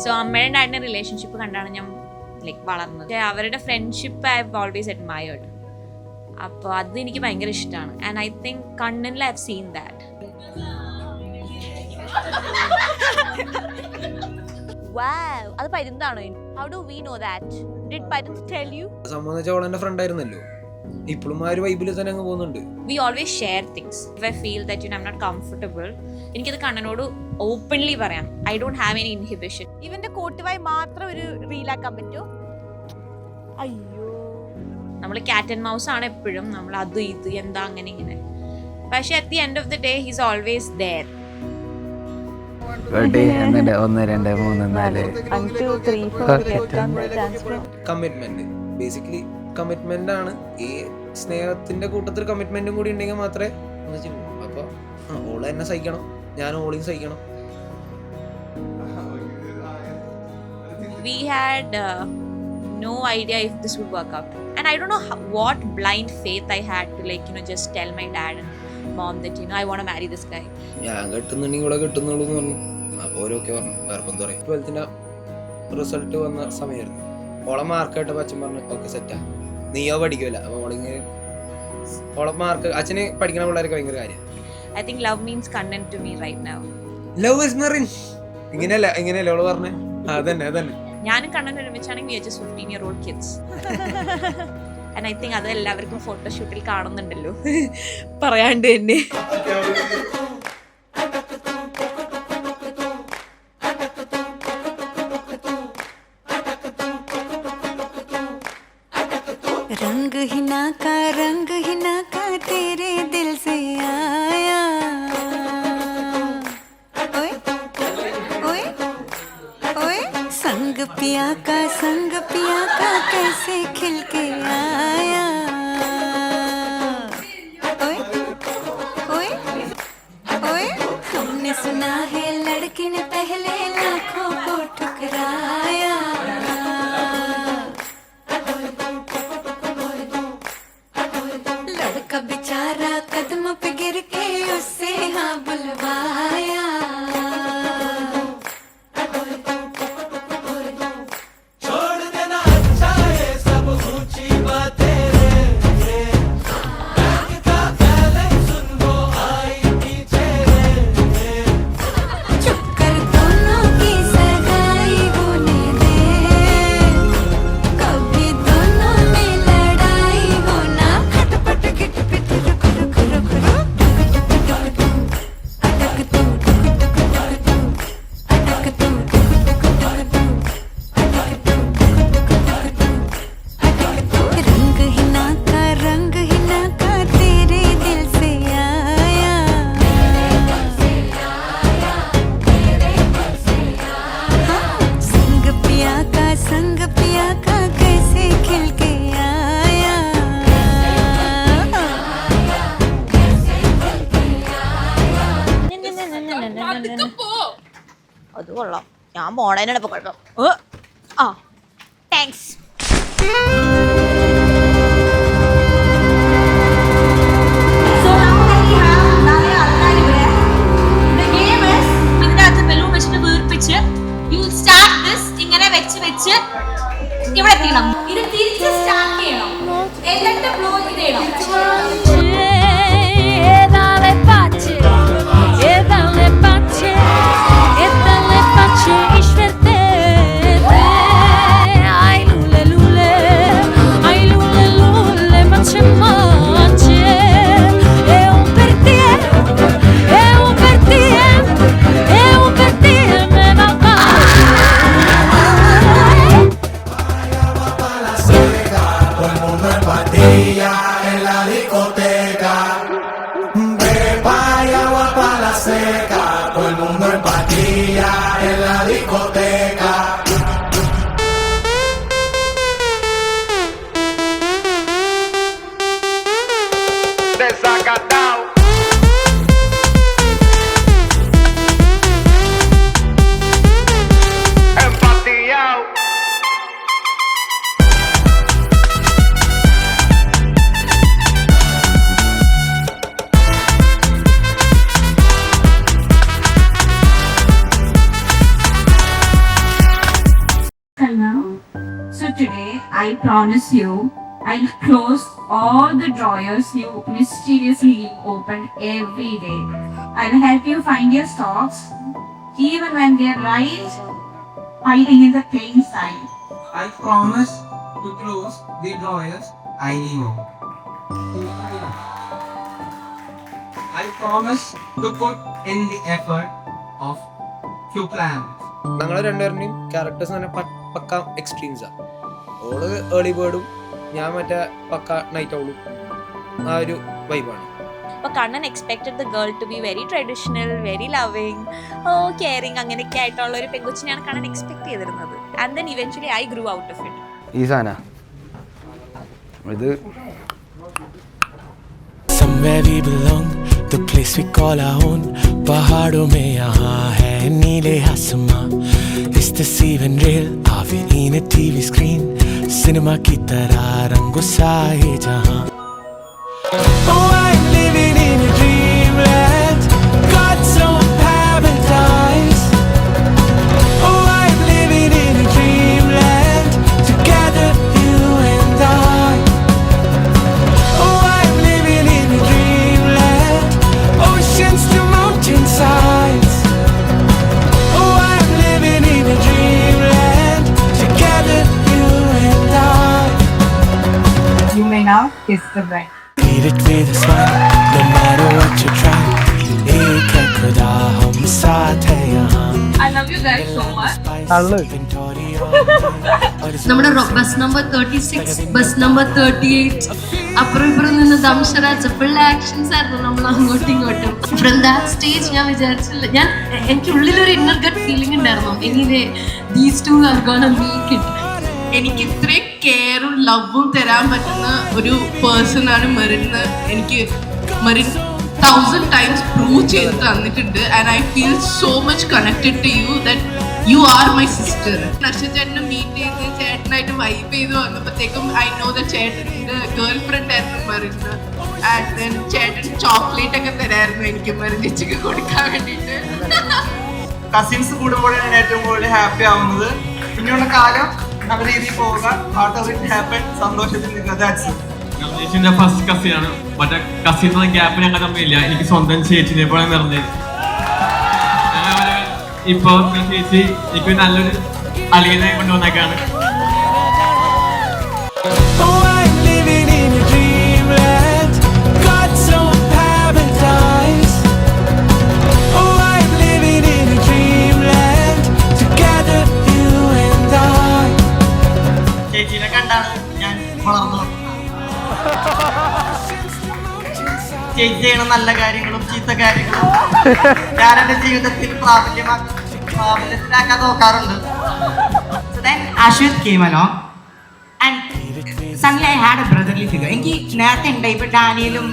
So അമ്മയുടെ ഡാഡിൻ്റെ relationship കണ്ടാണ് ഞാൻ ലൈക്ക് വളർന്നത്. അവരുടെ friendship I have always admired. അപ്പോൾ അത് എനിക്ക് ഭയങ്കര ഇഷ്ടമാണ്. ആൻഡ് ഐ തിങ്ക് കണ്ണനിൽ I have seen that. Wow, അത് പരുന്താണോ? How do we know that? Did Parunth tell you? സംബന്ധിച്ചോളം എൻ്റെ ഫ്രണ്ട് ആയിരുന്നല്ലോ. ഇപ്പോഴും ആ ഒരു വൈബിൽ തന്നെ അങ്ങ് പോകുന്നുണ്ട്. We always share things. If I feel that I'm not comfortable, എനിക്കത് കണ്ണനോട് ഓപ്പൺലി പറയാം. I don't have any inhibition. ഇവന്റെ കോട്ടുവായി മാത്രം ഒരു റീലാക്കാൻ പറ്റുമോ? അയ്യോ, നമ്മൾ ക്യാറ്റ് ആൻഡ് മൗസ് ആണ് എപ്പോഴും. നമ്മൾ അത് ഇത് എന്താ അങ്ങനെ ഇങ്ങനെ. പക്ഷെ at the end of the day he's always there. 1 2 3 4 1 2 3 4 commitment, basically commitment ആണ്. ഈ സ്നേഹത്തിന്റെ കൂട്ടത്തിൽ കമ്മിറ്റ്മെന്റും കൂടി ഉണ്ടെങ്കിൽ മാത്രമേ ഒന്ന് ചെയ്യൂ. അപ്പൊ ഓള് എന്നെ സഹിക്കണം, ഞാൻ ഓളിയും സഹിക്കണം. We had no idea if this would work out, and I don't know what blind faith I had to just tell my dad and mom that I want to marry this guy. ഞാൻ കെട്ടുന്നുണ്ടെങ്കിൽ ഇവിടെ കെട്ടുന്നുള്ളൂ എന്ന് പറഞ്ഞു. അപ്പോൾ ഓരോക്കെ പറഞ്ഞു. വേറെ എന്താ പറയുക, 12th റിസൾട്ട് വന്ന സമയമായിരുന്നു. ഓളെ മാർക്ക് കേട്ടപ്പോൾ അച്ഛൻ പറഞ്ഞു ഓക്കെ സെറ്റാ, നീയോ പഠിക്കില്ല. അപ്പോൾ ഓളിങ്ങനെ ഓളെ മാർക്ക് അച്ഛന് പഠിക്കുന്ന പിള്ളേർക്ക് ഭയങ്കര കാര്യമാണ്. I think love means Kannan to me right now. Love is Merin ഇങ്ങനെയല്ല ഓള് പറഞ്ഞേ. അതന്നെ ഞാനും Kannan ഒരുമിച്ചാണെങ്കിൽ we are just 15-year-old kids. And I think അത് എല്ലാവർക്കും ഫോട്ടോഷൂട്ടിൽ കാണുന്നുണ്ടല്ലോ പറയാണ്ട് തന്നെ. रंग ही ना का तेरे दिल से आया. ओए ओए ओए संग पिया का कैसे खिल के आया. ओए ओए ओए हमने सुना है लड़के ने पहले लाखों को ठुकराया. लड़का बेचारा कदम पे गिर के उससे हाँ बुलवाया. അത് കൊള്ളാം. ഞാൻ മോണേനാണ് ഇപ്പൊ കുഴപ്പം. ആ താങ്ക്സ്. ഇതിനകത്ത് ബലൂൺ വെച്ചിട്ട് വീർപ്പിച്ച് യു സ്റ്റാർട്ട് ദിസ്. ഇങ്ങനെ വെച്ച് വെച്ച് ഇവിടെ എത്തിക്കണം. ഇത് തിരിച്ച് സ്റ്റാർട്ട് ചെയ്യണം. എന്നിട്ട് ബ്ലോ ചെയ്യണം. en la discoteca. now. So today, I promise you, I'll close all the drawers you mysteriously leave open every day. I'll help you find your socks, even when they're right hiding in the plain side. I promise to close the drawers I leave open. I promise to put in the effort of few plans. ഞങ്ങൾ രണ്ടുപേരുടെയും characters തന്നെ പക്ക എക്സ്ട്രീംസാ. ഓള് early ബേർഡും ഞാൻ മറ്റേ പക്ക night ഔളും ആ ഒരു വൈബാണ്. അപ്പോൾ Kannan expected the girl to be very traditional, very loving, caring അങ്ങനെയൊക്കെ ആയിട്ടുള്ള ഒരു പെൺകൊച്ചിനെയാണ് കണ്ണൻ എക്സ്പെക്ട് ചെയ്തിരുന്നത്. And then eventually I grew out of it. ഈ സാധന ഇത് Somewhere we belong, the place we call our own. पहाड़ों में यहाँ है नीले आसमां. Is this even real? Are we in a TV screen? Cinema की तरह रंगों सा ये जहाँ. Oh, I'm living in a dreamland. Got some paradise. Oh, I'm living in a dreamland. Together, you and I. Oh, I'm living in a dreamland. Oceans to mountainsides. Oh, I'm living in a dreamland. Together, you and I. You may now kiss the bride. Eat it with a smile, no matter what you try. एक है खुदा हम साथ है यहाँ. I love you guys so much. നമ്മുടെ bus number 36, bus number 38, അപ്പുറം ഇപ്പുറം നിന്ന് ദംശരാജ് ഫുൾ ആക്ഷൻസ് ആയിരുന്നു നമ്മൾ അങ്ങോട്ടും ഇങ്ങോട്ടും. ഫ്രം ദാറ്റ് സ്റ്റേജ് ഞാൻ വിചാരിച്ചില്ല, എനിക്ക് ഉള്ളിലൊരു ഇന്നർ ഗട്ട് ഫീലിംഗ് ഉണ്ടായിരുന്നു, anyway these two are gonna make it. എനിക്ക് ഇത്രയും കെയറും ലവും തരാൻ പറ്റുന്ന ഒരു പേഴ്സൺ ആണ് മെറിൻ. എനിക്ക് മെറിൻ 1000 times പ്രൂവ് ചെയ്ത് തന്നിട്ടുണ്ട്. And I feel so much connected to you that you are my sister. നർഷചേട്ടനെ മീറ്റ് ചെയ്ത് ചേട്ടനായിട്ട് വൈബ് ചെയ്ത് വന്നപ്പോഴത്തേക്കും ഐ നോ ദ ചേട്ടൻ്റെ ഗേൾ ഫ്രണ്ട് ആയിരുന്നു മെറിന്. ആൻഡ് ദെൻ ചേട്ടൻ ചോക്ലേറ്റ് ഒക്കെ തരായിരുന്നു എനിക്ക് മെറിൻ ചേച്ചിക്ക് കൊടുക്കാൻ വേണ്ടിയിട്ട്. കസിൻസ് കൂടുമ്പോഴാണ് ഏറ്റവും കൂടുതൽ ഹാപ്പി ആവുന്നത്. പിന്നെയുള്ള കാലം നല്ല രീതിയിൽ പോവുക, പാർട്ട് ഓഫ് ഇറ്റ് ഹാപ്പൻ, സന്തോഷത്തിൽ നിൽക്കുക. That's it. ചേച്ചിന്റെ ഫസ്റ്റ് കസിനാണ്. മറ്റേ കസിൻ എന്ന ഗ്യാപ്പ് ഞങ്ങൾ തമ്മിലില്ല. എനിക്ക് സ്വന്തം ചേച്ചിനെ പോലെ നിറഞ്ഞത്. ഇപ്പൊ ചേച്ചി എനിക്ക് നല്ലൊരു അളിയനെ കൊണ്ടുവന്നേക്കാണ്. Oh, I'm living in a dreamland. Got some paradise. Oh, I'm living in a dreamland. Together, you and I. ചേച്ചീനെ കണ്ടാണ് ഞാൻ വളർന്നത്. ചേച്ചി ചെയ്യണ നല്ല കാര്യങ്ങളും ചീത്ത കാര്യങ്ങളും ഞാൻ എൻ്റെ ജീവിതത്തിൽ പ്രാബല്യത്തിലാക്കാൻ നോക്കാറുണ്ട്. So then Ashwit came along and suddenly I had a brotherly figure. എനിക്ക് നേരത്തെ ഉണ്ടായി, ഇപ്പൊ ഡാനിയലും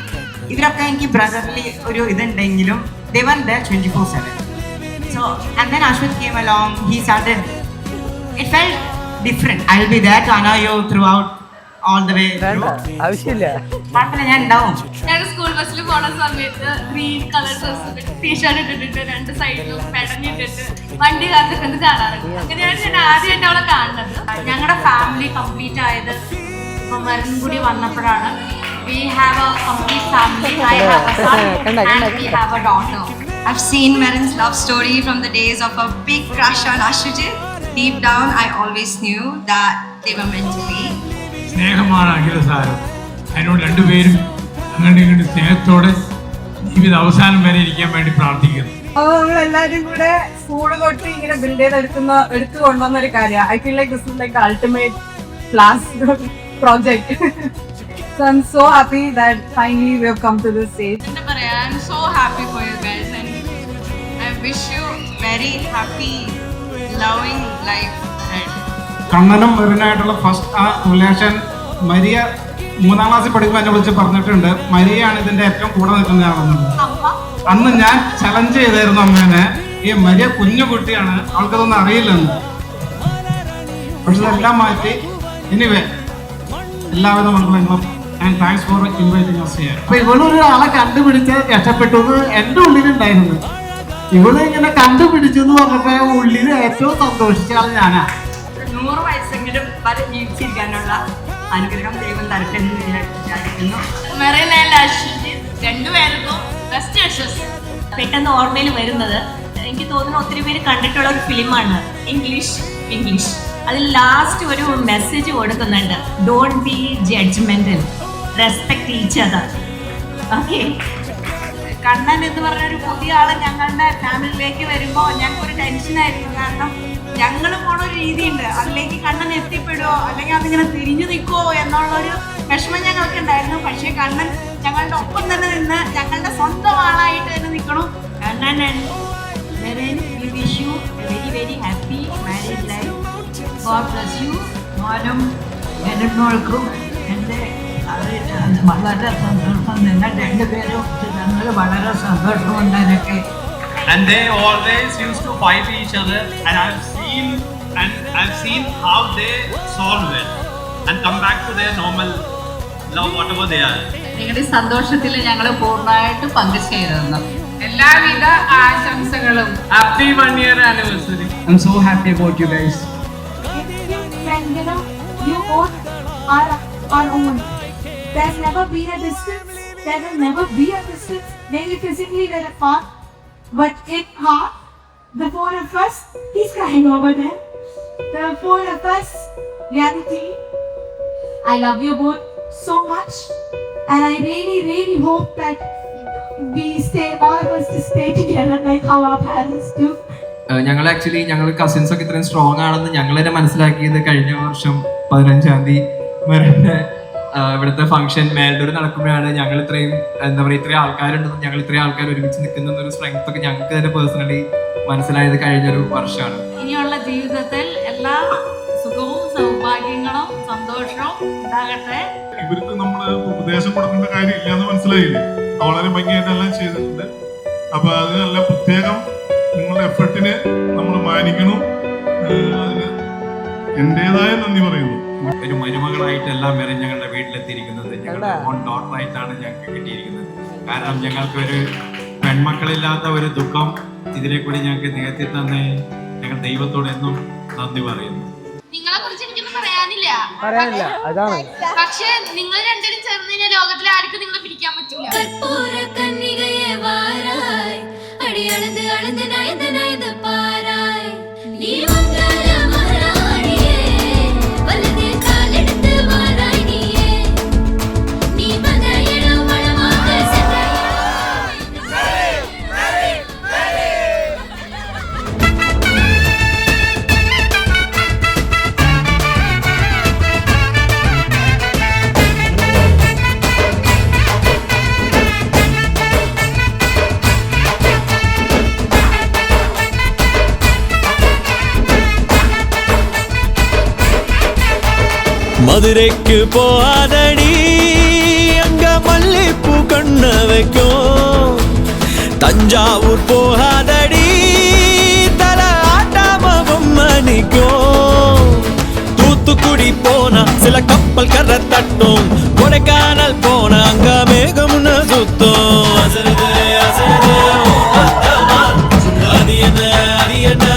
ഇവരൊക്കെ എനിക്ക് ബ്രദർലി ഒരു ഇതുണ്ടെങ്കിലും they were there 24/7. So and then Ashwit came along, he started, it felt different. I'll be there to annoy you throughout all the way through. ആവശ്യമില്ല, കുഴപ്പമില്ല, ഞാൻ ഉണ്ടാവും. ഞാൻ സ്കൂൾ ബസ്സിൽ പോണ സമയത്ത് ഗ്രീൻ കളർ ഡ്രസ് ടീഷർട്ട് ഇട്ടിട്ട് 2 സൈഡിലും പെടഞ്ഞിട്ടിട്ട് വണ്ടി കാത്തിട്ട് കാണാറുണ്ട്. അങ്ങനെയാണ് ഞാൻ ആദ്യമായിട്ട് അവളെ കാണുന്നത്. ഞങ്ങളുടെ ഫാമിലി കംപ്ലീറ്റ് ആയത് ഇപ്പം മരുന്നും കൂടി വന്നപ്പോഴാണ്. We have a complete family. I have a son and we have a daughter. I've seen Marin's love story from the days of a big crush on Ashujit. Deep down, I always knew that they were meant to be. സ്നേഹമാണ് അഖിലസാരം. അതിനോട് രണ്ടുപേരും അങ്ങോട്ടും ഇങ്ങോട്ടും സ്നേഹത്തോടെ ജീവിത അവസാനം വരെ ഇരിക്കാൻ വേണ്ടി പ്രാർത്ഥിക്കുന്നു. അപ്പോൾ നമ്മളെല്ലാവരും കൂടെ സ്കൂൾ തൊട്ട് ഇങ്ങനെ ബിൽഡ് എടുത്തു കൊണ്ടുവന്ന ഒരു കാര്യമാണ്. I feel like this is like ultimate class project. So I'm so happy that finally we have come to this stage. എന്താ പറയാ, I'm so happy for you guys and I wish you very happy loving life ahead. കണ്ണനും മെറിനായിട്ടുള്ള first ആ relation Maria 3ാം ക്ലാസ്സിൽ പഠിക്കുമ്പോൾ എന്നെ വിളിച്ച് പറഞ്ഞിട്ടുണ്ട്, മരിയാണ് ഇതിന്റെ ഏറ്റവും കൂടെ നിൽക്കുന്നതാണെന്ന്. അന്ന് ഞാൻ ചലഞ്ച് ചെയ്തായിരുന്നു അമ്മേനെ, ഈ മരിയ കുഞ്ഞു കുട്ടിയാണ്, അവൾക്കതൊന്നും അറിയില്ലെന്ന്. പക്ഷെ ഇതെല്ലാം മാറ്റി എനിവേ എല്ലാവിധ മംഗളങ്ങളും and thanks for inviting us here. അപ്പൊ ഇവളൊരാളെ കണ്ടുപിടിച്ച് രക്ഷപ്പെട്ടു എന്റെ ഉള്ളിലുണ്ടായിരുന്നു. ഇവള് ഇങ്ങനെ കണ്ടുപിടിച്ചു എന്ന് പറഞ്ഞപ്പോ ഉള്ളിൽ ഏറ്റവും സന്തോഷിച്ച ആൾ ഞാനാ. 100 വയസ്സെങ്കിലും വരെ ജീവിച്ചിരിക്കാനുള്ള അനുഗ്രഹം ദൈവം തരട്ടെ എന്ന് വിചാരിക്കുന്നു. മെറീൻ ആൻഡ് അശ്വജിത്ത് രണ്ടുപേർക്കും ബെസ്റ്റ് വിഷസ്. പെട്ടെന്ന് ഓർമ്മയിൽ വരുന്നത് എനിക്ക് തോന്നുന്നു ഒത്തിരി പേര് കണ്ടിട്ടുള്ള ഒരു ഫിലിമാണ് ഇംഗ്ലീഷ്. അതിൽ ലാസ്റ്റ് ഒരു മെസ്സേജ് കൊടുക്കുന്നുണ്ട്, don't be judgemental, respect each other. Okay, Kannan എന്ന് പറഞ്ഞൊരു പുതിയ ആള് ഞങ്ങളുടെ ഫാമിലിയിലേക്ക് വരുമ്പോൾ ഞങ്ങൾക്കൊരു ടെൻഷനായിരുന്നു. കാരണം ഞങ്ങൾ പോണ ഒരു രീതിയുണ്ട്, അതിലേക്ക് കണ്ണൻ എത്തിപ്പെടുമോ അല്ലെങ്കിൽ അതിങ്ങനെ തിരിഞ്ഞു നിൽക്കുമോ എന്നുള്ളൊരു വിഷമം ഞങ്ങൾക്ക് ഉണ്ടായിരുന്നു. പക്ഷേ കണ്ണൻ ഞങ്ങളുടെ ഒപ്പം തന്നെ നിന്ന് ഞങ്ങളുടെ സ്വന്തം ആളായിട്ട് തന്നെ നിൽക്കണം. Kannan and Merin, we wish you a very very happy married life. God bless you. മോനും എന്നോൾക്കും എൻ്റെ വളരെ സന്തോഷം. നിങ്ങൾ രണ്ടുപേരും ഞങ്ങൾ വളരെ സന്തോഷമുണ്ട് എനിക്ക്. And they always used to fight each other, and I've seen how they solve it and come back to their normal love, whatever they are. നിങ്ങളുടെ സന്തോഷത്തിൽ ഞങ്ങൾ പൂർണ്ണമായിട്ട് പങ്കുചേരുന്നു. എല്ലാവിധ ആശംസകളും. Happy 1 year anniversary. I'm so happy about you guys. And you know, you both are our own. There's never been a distance. There will never be a distance. Maybe physically we're apart, but in heart, the four of us, he's crying over there. The four of us, reality. I love you both so much, and I really, really hope that we stay, all of us to stay together like how our parents do. ഞങ്ങൾ cousins ഒക്കെ ഇത്രയും strong ആണെന്ന് ഞങ്ങൾ തന്നെ മനസ്സിലാക്കിയത് കഴിഞ്ഞ വർഷം 15-ാം തീയതി മെറിന്റെ ഇവിടുത്തെ ഫംഗ്ഷൻ മേൽഡൂർ നടക്കുമ്പോഴാണ്. ഞങ്ങൾ ഇത്രയും ഇത്രയും ആൾക്കാരുണ്ടെന്ന്, ഞങ്ങൾ ഇത്രയും ആൾക്കാർ ഒരുമിച്ച് നിൽക്കുന്ന ഒരു സ്ട്രെങ്ത് ഒക്കെ ഞങ്ങൾക്ക് തന്നെ പേഴ്സണലി മനസ്സിലായത് കഴിഞ്ഞൊരു വർഷമാണ്. ഇനിയുള്ള ജീവിതത്തിൽ എല്ലാ സുഖവും സൗഭാഗ്യങ്ങളും സന്തോഷവും ഉണ്ടാകട്ടെ. ഇവർക്ക് നമ്മൾ ഉപദേശം കൊടുക്കേണ്ട കാര്യമില്ല എന്ന് മനസ്സിലായില്ലേ? വളരെ ഭംഗിയായിട്ടെല്ലാം ചെയ്തിട്ടുണ്ട്. അപ്പൊ അതിനെല്ലാം പ്രത്യേകം നിങ്ങളുടെ എഫർട്ടിന് നമ്മൾ മാനിക്കണം. അതിന് എന്റേതായ നന്ദി പറയുന്നു. ഒരു മരുമകളായിട്ടെല്ലാം വരെ ഞങ്ങളുടെ വീട്ടിലെത്തിയിരിക്കുന്നത് ഞങ്ങളുടെ ഓൺ ഡോട്ടറായിട്ടാണ് ഞങ്ങൾക്ക് കിട്ടിയിരിക്കുന്നത്. കാരണം ഞങ്ങൾക്ക് ഒരു പെൺമക്കളില്ലാത്ത ഒരു ദുഃഖം ഇതിനെ കൂടി ഞങ്ങൾക്ക് നികത്തി തന്നെ ഞങ്ങൾ ദൈവത്തോട് എന്നും നന്ദി പറയുന്നു. നിങ്ങളെ കുറിച്ച് എനിക്കൊന്നും പറയാനില്ല. അതാണ്. പക്ഷെ നിങ്ങൾ രണ്ടുപേരും ചേർന്ന് കഴിഞ്ഞാൽ ലോകത്തിലെ ആർക്കും നിങ്ങളെ പിടിക്കാൻ പറ്റൂല. மதுரைக்கு போகாதடி, அங்க மல்லிப்பூ கண்ண வைக்கும். தஞ்சாவூர் போகாதடி, தல ஆட்டாம பொம்மணிக்கும். தூத்துக்குடி போனா சில கப்பல் கரை தட்டும், கொடைக்கானல் போனா அங்க மேகம்னு சுத்தும். அசருது அசருது அது என்ன அது என்ன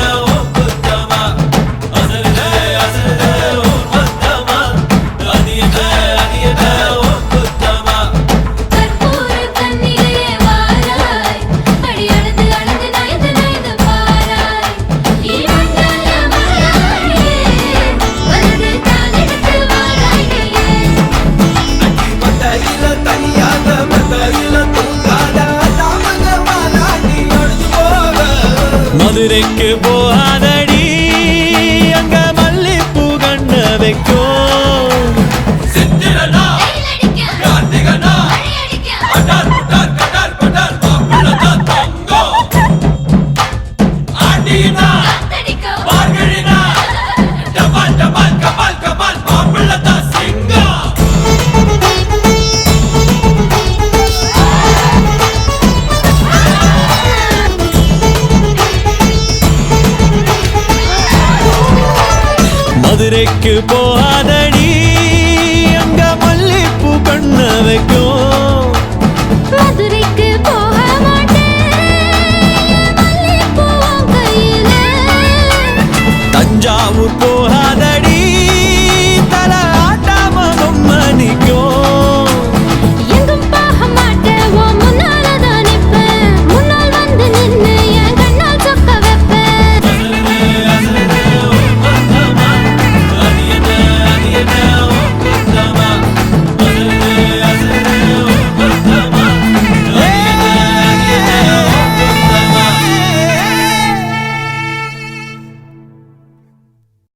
மதுரைக்கு போகாதடி, அங்க மல்லிப்பூ கண்ண வைக்கும். சித்திரனா கார்த்திகனா அடார் புடார் கடார் படார் பாப்புலதா தங்கோ ஆடினா பார்கழினா டபால் டபால் கபால் கபால் பாப்புலதா சிங்கா. மதுரைக்கு போகாதடி, அங்க மல்லிப்பூ கண்ண வைக்கும்.